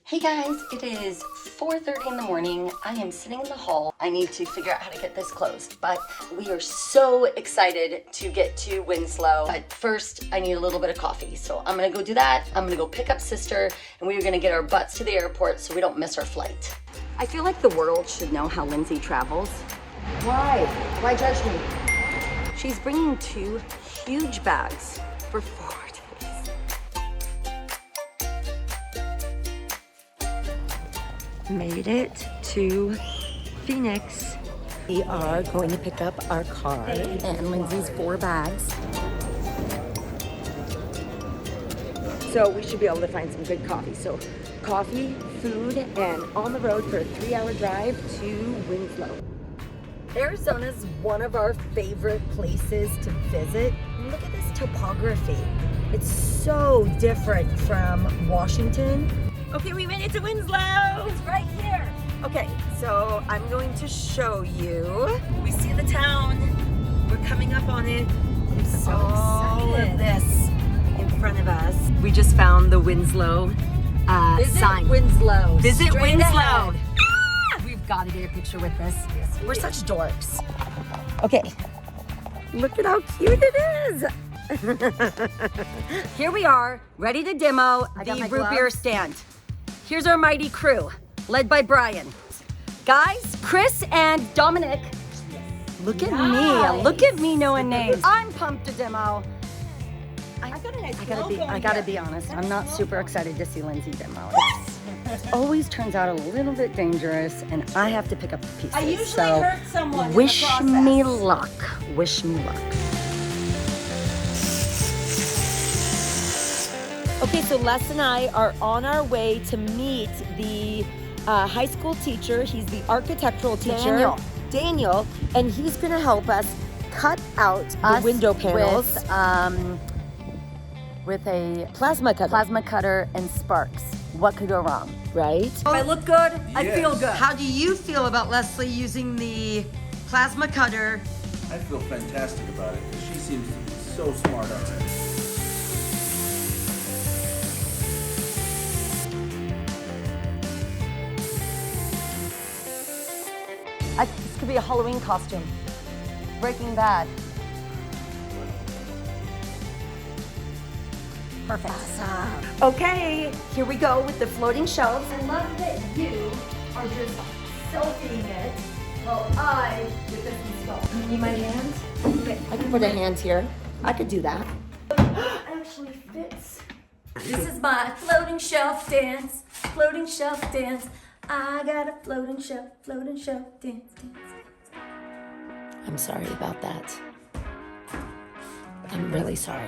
Hey guys, it is 4:30 in the morning. I am sitting in the hall. I need to figure out how to get this closed, but we are so excited to get to Winslow. But first, I need a little bit of coffee. So I'm gonna go do that. I'm gonna go pick up sister, and we are gonna get our butts to the airport so we don't miss our flight. I feel like the world should know how Lyndsay travels. Why? Why judge me? She's bringing 2 huge bags for 4 days. Made it to Phoenix. We are going to pick up our car and Lindsay's 4 bags. So we should be able to find some good coffee. So coffee, food, and on the road for a 3-hour drive to Winslow. Arizona's one of our favorite places to visit. Look at this topography. It's so different from Washington. Okay, we made it to Winslow. It's right here. Okay, so I'm going to show you. We see the town. We're coming up on it. I'm so all of this in front of us. We just found the Winslow sign. Winslow. Visit Straight Winslow. We've got to get a picture with this. Yes, we're such dorks. Okay, look at how cute it is. Here we are, ready to demo the root beer stand. Here's our mighty crew, led by Brian. Guys, Chris and Dominic. Look at me. Look at me knowing names. I'm pumped to demo. I gotta be honest. I'm not super excited to see Lyndsay demo. It always turns out a little bit dangerous, and I have to pick up the pieces. I usually hurt someone. Wish me luck. Wish me luck. Okay, so Les and I are on our way to meet the high school teacher. He's the architectural teacher, Daniel, and he's going to help us cut out the window panels with a plasma cutter and sparks. What could go wrong? Right? If I look good, I feel good. How do you feel about Leslie using the plasma cutter? I feel fantastic about it because she seems to be so smart already. This could be a Halloween costume. Breaking Bad. Perfect. Awesome. Okay, here we go with the floating shelves. I love that you are just selfieing it while I get this installed. You need my hands? Okay. I can put a hand here. I could do that. Actually fits. This is my floating shelf dance. Floating shelf dance. I got a floating shelf dance. I'm sorry about that. I'm really sorry.